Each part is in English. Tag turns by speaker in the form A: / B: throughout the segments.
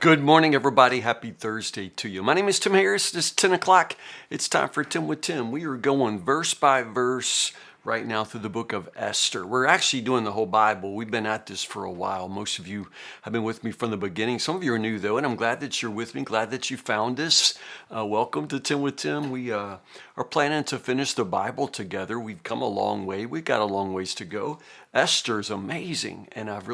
A: Good morning, everybody. Happy Thursday to you. My name is Tim Harris. It's 10 o'clock. It's time for 10 with Tim. We are going verse by verse right now through the book of Esther. We're actually doing the whole Bible. We've been at this for a while. Most of you have been with me from the beginning. Some of you are new, though, and I'm glad that you're with me. Glad that you found us. Welcome to 10 with Tim. We are planning to finish the Bible together. We've come a long way. We've got a long ways to go. Esther is amazing, and I've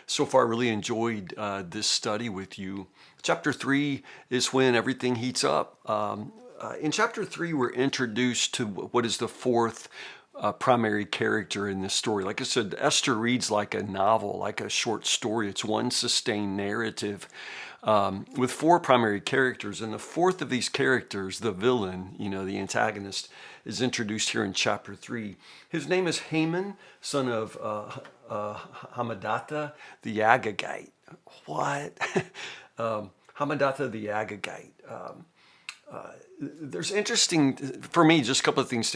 A: so far really enjoyed this study with you. Chapter 3 is when everything heats up. In chapter 3, we're introduced to what is the fourth primary character in this story. Like I said, Esther reads like a novel, like a short story. It's one sustained narrative with four primary characters. And the fourth of these characters, the villain, the antagonist, is introduced here in chapter 3. His name is Haman, son of Hammedatha the Agagite. What? Hammedatha the Agagite. There's interesting, for me, just a couple of things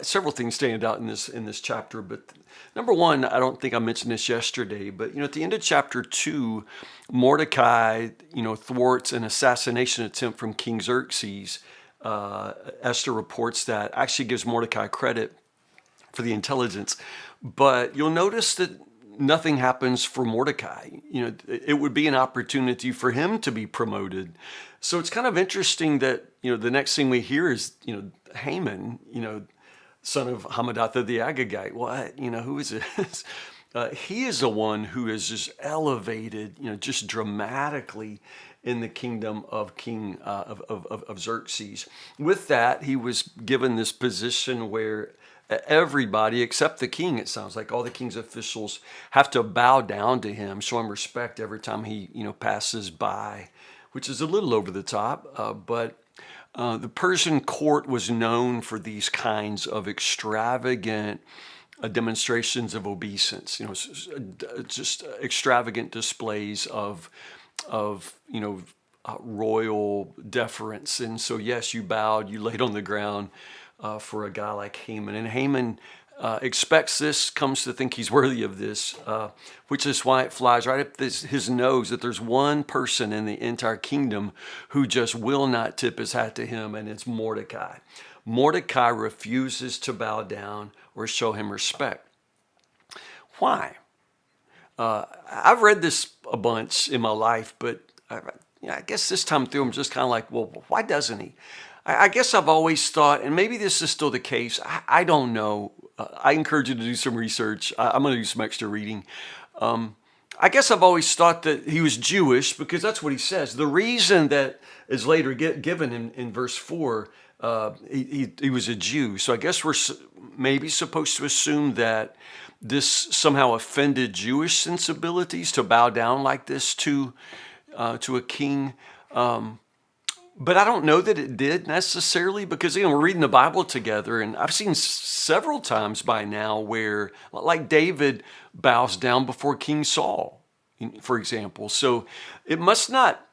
A: several things stand out in this chapter. But number one, I don't think I mentioned this yesterday, but at the end of chapter 2, Mordecai, thwarts an assassination attempt from King Xerxes. Esther reports that, actually gives Mordecai credit for the intelligence, but you'll notice that nothing happens for Mordecai. It would be an opportunity for him to be promoted. So it's kind of interesting that, the next thing we hear is, Haman, son of Hammedatha the Agagite. What? Who is this? He is the one who is just elevated, just dramatically in the kingdom of King of Xerxes. With that, he was given this position where everybody except the king, it sounds like all the king's officials have to bow down to him, show him respect every time he passes by, which is a little over the top. But the Persian court was known for these kinds of extravagant demonstrations of obeisance, just extravagant displays of royal deference. And so, yes, you bowed, you laid on the ground for a guy like Haman. And Haman expects this, comes to think he's worthy of this, which is why it flies right up his nose that there's one person in the entire kingdom who just will not tip his hat to him, and it's Mordecai. Mordecai refuses to bow down or show him respect. Why? I've read this a bunch in my life, but I guess this time through I'm just kind of like, well, why doesn't he? I guess I've always thought, and maybe this is still the case, I don't know. I encourage you to do some research. I'm going to do some extra reading. I guess I've always thought that he was Jewish because that's what he says. The reason that is later given in verse 4, he was a Jew. So I guess we're maybe supposed to assume that this somehow offended Jewish sensibilities to bow down like this to a king. But I don't know that it did necessarily because, we're reading the Bible together, and I've seen several times by now where, like David bows down before King Saul, for example. So it must not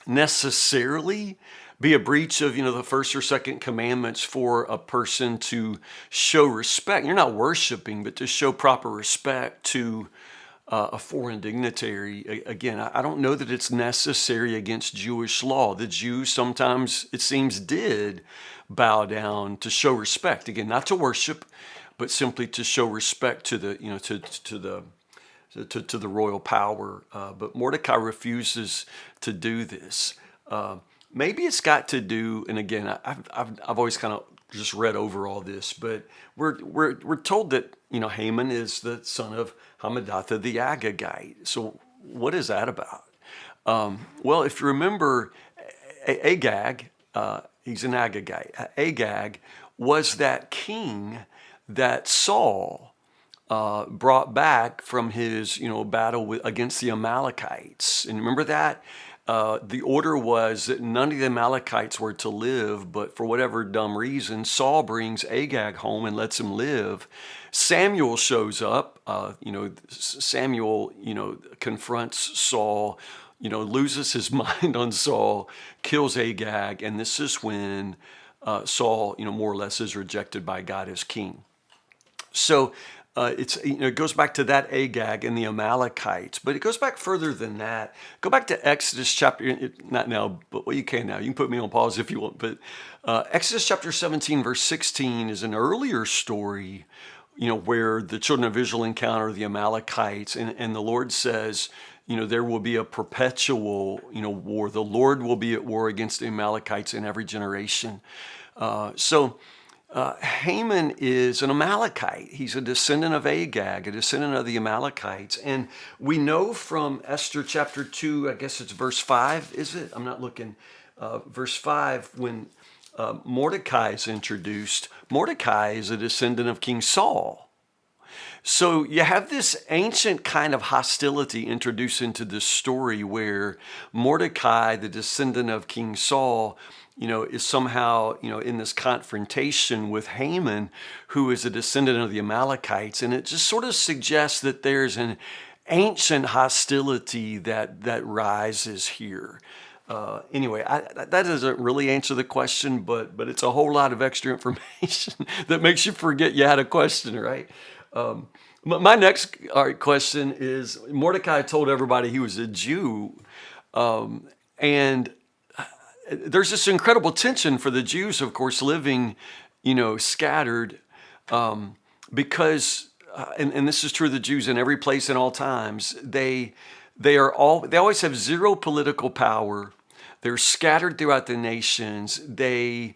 A: necessarily be a breach of, the first or second commandments for a person to show respect. You're not worshiping, but to show proper respect to a foreign dignitary. Again, I don't know that it's necessary against Jewish law. The Jews sometimes, it seems, did bow down to show respect. Again, not to worship, but simply to show respect to the, to the royal power. But Mordecai refuses to do this. Maybe it's got to do, and again, I've always kind of just read over all this, but we're told that Haman is the son of Hammedatha the Agagite. So what is that about? Well, if you remember, Agag, he's an Agagite. Agag was that king that Saul brought back from his battle against the Amalekites. And remember that? The order was that none of the Amalekites were to live, but for whatever dumb reason, Saul brings Agag home and lets him live. Samuel shows up. Samuel, confronts Saul, loses his mind on Saul, kills Agag, and this is when Saul, more or less is rejected by God as king. So it goes back to that Agag and the Amalekites, but it goes back further than that. Go back to Exodus chapter, not now, but well, you can now. You can put me on pause if you want. But Exodus chapter 17, verse 16 is an earlier story, where the children of Israel encounter the Amalekites, and the Lord says, there will be a perpetual, war. The Lord will be at war against the Amalekites in every generation. Haman is an Amalekite. He's a descendant of Agag, a descendant of the Amalekites. And we know from Esther chapter 2, I guess it's verse 5, is it? I'm not looking. Verse 5, when Mordecai is introduced, Mordecai is a descendant of King Saul. So you have this ancient kind of hostility introduced into this story where Mordecai, the descendant of King Saul, is somehow, in this confrontation with Haman, who is a descendant of the Amalekites. And it just sort of suggests that there's an ancient hostility that rises here. Anyway, that doesn't really answer the question, but it's a whole lot of extra information that makes you forget you had a question, right? My next question is, Mordecai told everybody he was a Jew, and there's this incredible tension for the Jews, of course, living, scattered, because, and this is true of the Jews in every place in all times, they always have zero political power. They're scattered throughout the nations. They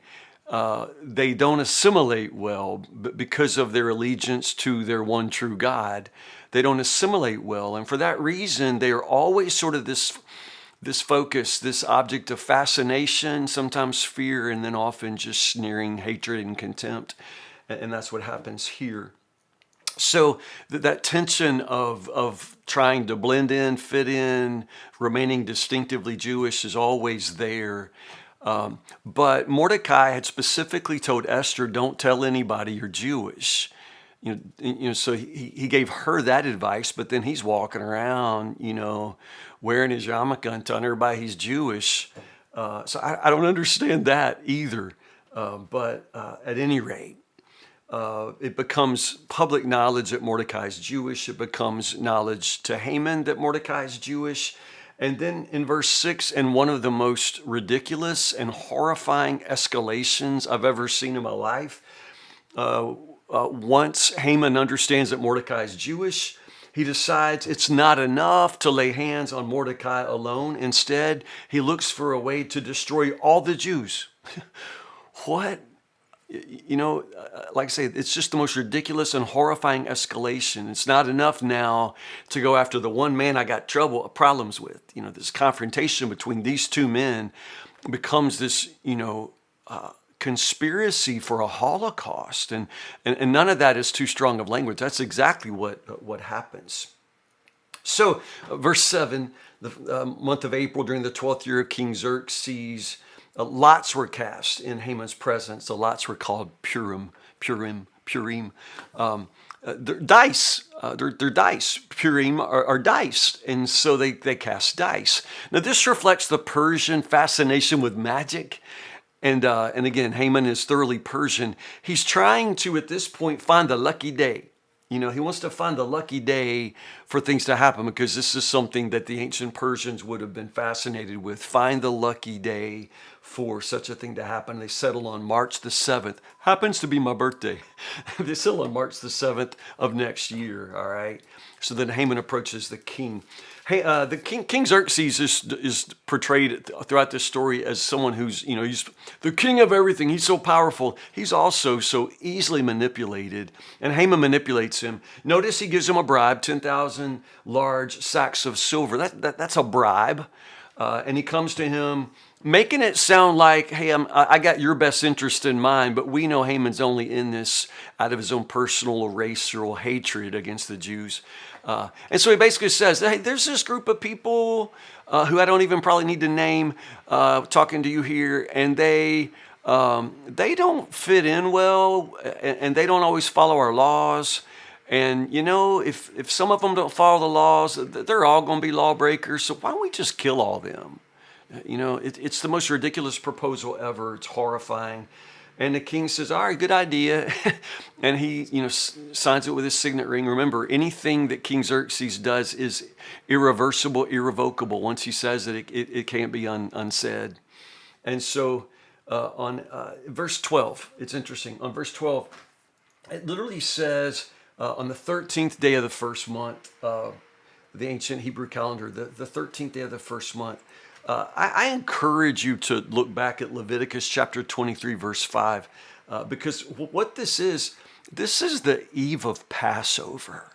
A: don't assimilate well because of their allegiance to their one true God. They don't assimilate well, and for that reason, they are always sort of this focus, this object of fascination, sometimes fear, and then often just sneering hatred and contempt. And that's what happens here. So that tension of trying to blend in, fit in, remaining distinctively Jewish is always there. But Mordecai had specifically told Esther, don't tell anybody you're Jewish. So he gave her that advice, but then he's walking around, wearing his yarmulke and telling everybody he's Jewish. So I don't understand that either. But at any rate, it becomes public knowledge that Mordecai is Jewish. It becomes knowledge to Haman that Mordecai is Jewish. And then in verse 6, and one of the most ridiculous and horrifying escalations I've ever seen in my life, once Haman understands that Mordecai is Jewish, he decides it's not enough to lay hands on Mordecai alone. Instead, he looks for a way to destroy all the Jews. What? Like I say, it's just the most ridiculous and horrifying escalation. It's not enough now to go after the one man I got problems with. This confrontation between these two men becomes this, conspiracy for a Holocaust. And none of that is too strong of language. That's exactly what happens. So, verse 7, the month of April, during the 12th year of King Xerxes, lots were cast in Haman's presence. The lots were called Purim. They're dice. They're dice. Purim are dice. And so they cast dice. Now, this reflects the Persian fascination with magic. And again, Haman is thoroughly Persian. He's trying to, at this point, find the lucky day. He wants to find the lucky day for things to happen, because this is something that the ancient Persians would have been fascinated with. Find the lucky day for such a thing to happen. They settle on March the 7th. Happens to be my birthday. They settle on March the 7th of next year, all right? So then Haman approaches the king. Hey, the King Xerxes is portrayed throughout this story as someone who's, he's the king of everything. He's so powerful. He's also so easily manipulated, and Haman manipulates him. Notice he gives him a bribe, 10,000 large sacks of silver. That's a bribe. And he comes to him, making it sound like, hey, I got your best interest in mind, but we know Haman's only in this out of his own personal racial hatred against the Jews. And so he basically says, hey, there's this group of people who I don't even probably need to name talking to you here, and they don't fit in well, and they don't always follow our laws. And, if some of them don't follow the laws, they're all going to be lawbreakers. So why don't we just kill all of them? It's the most ridiculous proposal ever. It's horrifying. And the king says, all right, good idea. And he, signs it with his signet ring. Remember, anything that King Xerxes does is irreversible, irrevocable. Once he says it, it can't be unsaid. And so on verse 12, it's interesting. On verse 12, it literally says on the 13th day of the first month, the ancient Hebrew calendar, the 13th day of the first month, I encourage you to look back at Leviticus chapter 23, verse 5, because what this is the eve of Passover.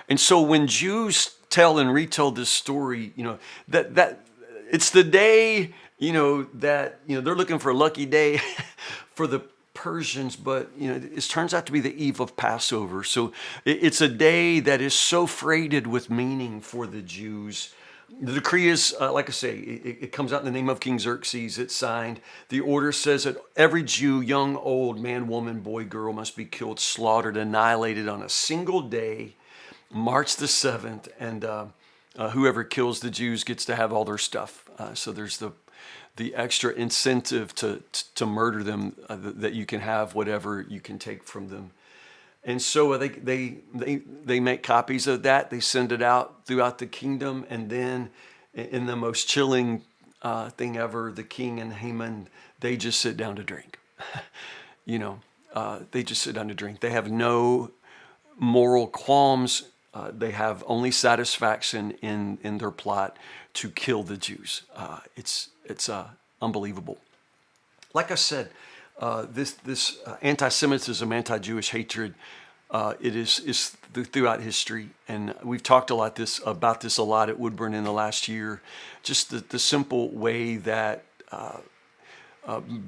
A: And so when Jews tell and retell this story, that it's the day, that, they're looking for a lucky day for the Persians, but it turns out to be the eve of Passover. So it's a day that is so freighted with meaning for the Jews. The decree is, like I say, it comes out in the name of King Xerxes. It's signed. The order says that every Jew, young, old, man, woman, boy, girl, must be killed, slaughtered, annihilated on a single day, March the 7th. And whoever kills the Jews gets to have all their stuff. So there's the extra incentive to murder them, that you can have whatever you can take from them. And so they make copies of that. They send it out throughout the kingdom. And then in the most chilling thing ever, the king and Haman, they just sit down to drink. They just sit down to drink. They have no moral qualms. They have only satisfaction in their plot to kill the Jews. It's unbelievable. Like I said, this anti-Semitism, anti-Jewish hatred, it is throughout history, and we've talked about this a lot at Woodburn in the last year. Just the simple way that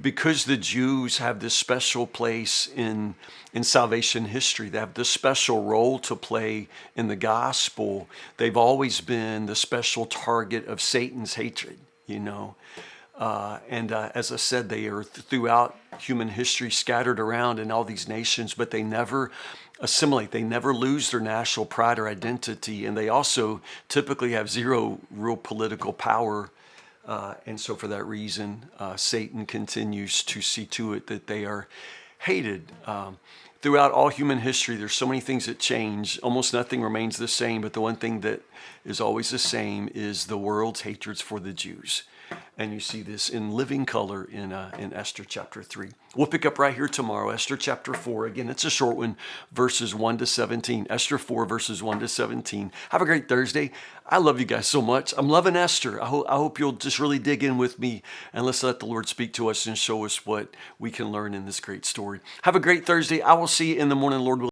A: because the Jews have this special place in salvation history, they have this special role to play in the gospel. They've always been the special target of Satan's hatred. And as I said, they are throughout human history, scattered around in all these nations, but they never assimilate. They never lose their national pride or identity, and they also typically have zero real political power. And so for that reason, Satan continues to see to it that they are hated. Throughout all human history, there's so many things that change. Almost nothing remains the same, but the one thing that is always the same is the world's hatreds for the Jews. And you see this in living color in Esther chapter 3. We'll pick up right here tomorrow, Esther chapter 4. Again, it's a short one, verses 1 to 17. Esther 4, verses 1 to 17. Have a great Thursday. I love you guys so much. I'm loving Esther. I hope you'll just really dig in with me, and let's let the Lord speak to us and show us what we can learn in this great story. Have a great Thursday. I will see you in the morning, Lord willing.